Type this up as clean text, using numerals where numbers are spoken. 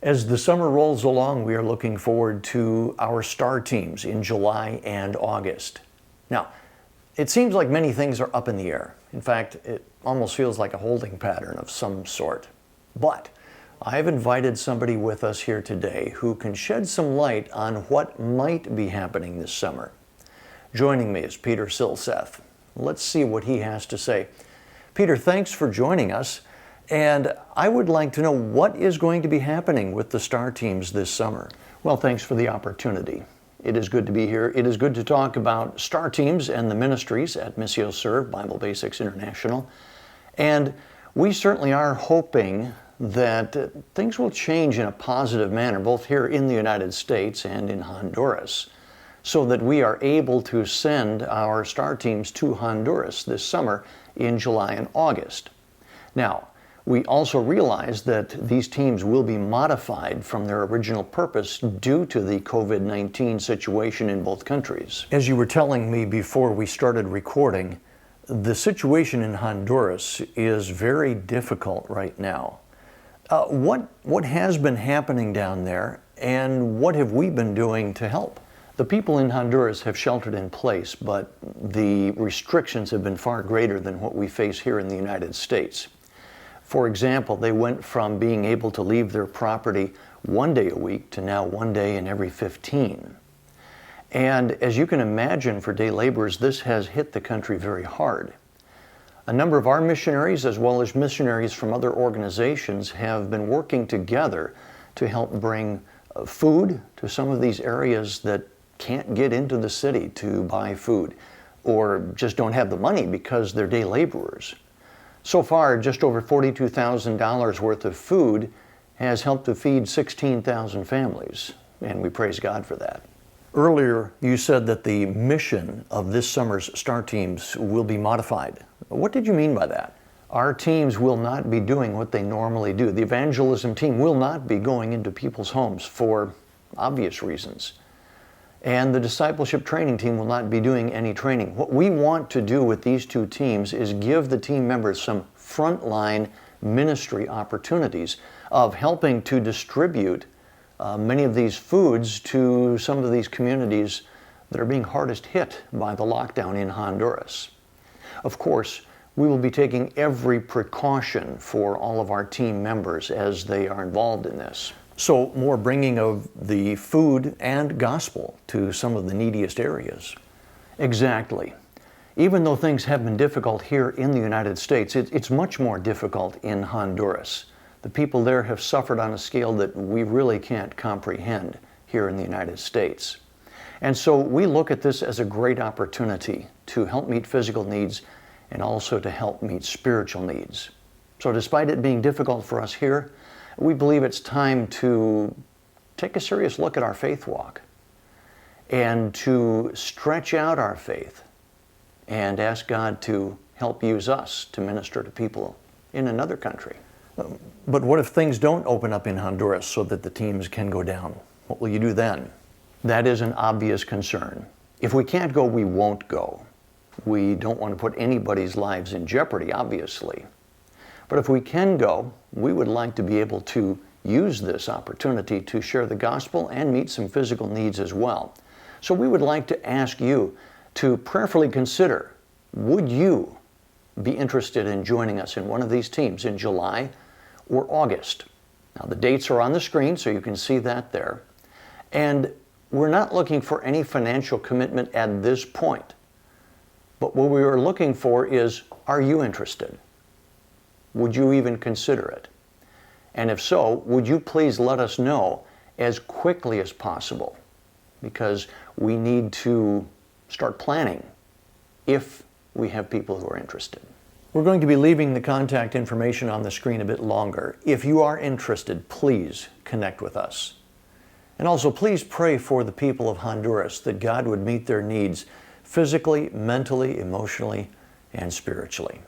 As the summer rolls along, we are looking forward to our STAR teams in July and August. Now, it seems like many things are up in the air. In fact, it almost feels like a holding pattern of some sort. But I've invited somebody with us here today who can shed some light on what might be happening this summer. Joining me is Peter Silseth. Let's see what he has to say. Peter, thanks for joining us. And I would like to know what is going to be happening with the STAR teams this summer. Well, thanks for the opportunity. It is good to be here. It is good to talk about STAR teams and the ministries at MissioServe, Bible Basics International. And we certainly are hoping that things will change in a positive manner, both here in the United States and in Honduras, so that we are able to send our STAR teams to Honduras this summer in July and August. Now, we also realize that these teams will be modified from their original purpose due to the COVID-19 situation in both countries. As you were telling me before we started recording, the situation in Honduras is very difficult right now. What has been happening down there, and what have we been doing to help? The people in Honduras have sheltered in place, but the restrictions have been far greater than what we face here in the United States. For example, they went from being able to leave their property one day a week to now one day in every 15. And as you can imagine, for day laborers, this has hit the country very hard. A number of our missionaries, as well as missionaries from other organizations, have been working together to help bring food to some of these areas that can't get into the city to buy food, or just don't have the money because they're day laborers. So far, just over $42,000 worth of food has helped to feed 16,000 families, and we praise God for that. Earlier, you said that the mission of this summer's STAR teams will be modified. What did you mean by that? Our teams will not be doing what they normally do. The evangelism team will not be going into people's homes for obvious reasons. And the discipleship training team will not be doing any training. What we want to do with these two teams is give the team members some frontline ministry opportunities of helping to distribute many of these foods to some of these communities that are being hardest hit by the lockdown in Honduras. Of course, we will be taking every precaution for all of our team members as they are involved in this. So more bringing of the food and gospel to some of the neediest areas. Exactly. Even though things have been difficult here in the United States, it's much more difficult in Honduras. The people there have suffered on a scale that we really can't comprehend here in the United States. And so we look at this as a great opportunity to help meet physical needs and also to help meet spiritual needs. So despite it being difficult for us here, we believe it's time to take a serious look at our faith walk and to stretch out our faith and ask God to help use us to minister to people in another country. But what if things don't open up in Honduras so that the teams can go down? What will you do then? That is an obvious concern. If we can't go, we won't go. We don't want to put anybody's lives in jeopardy, obviously. But if we can go, we would like to be able to use this opportunity to share the gospel and meet some physical needs as well. So we would like to ask you to prayerfully consider, would you be interested in joining us in one of these teams in July or August? Now the dates are on the screen, so you can see that there. And we're not looking for any financial commitment at this point. But what we are looking for is, are you interested? Would you even consider it? And if so, would you please let us know as quickly as possible? Because we need to start planning if we have people who are interested. We're going to be leaving the contact information on the screen a bit longer. If you are interested, please connect with us. And also, please pray for the people of Honduras that God would meet their needs physically, mentally, emotionally, and spiritually.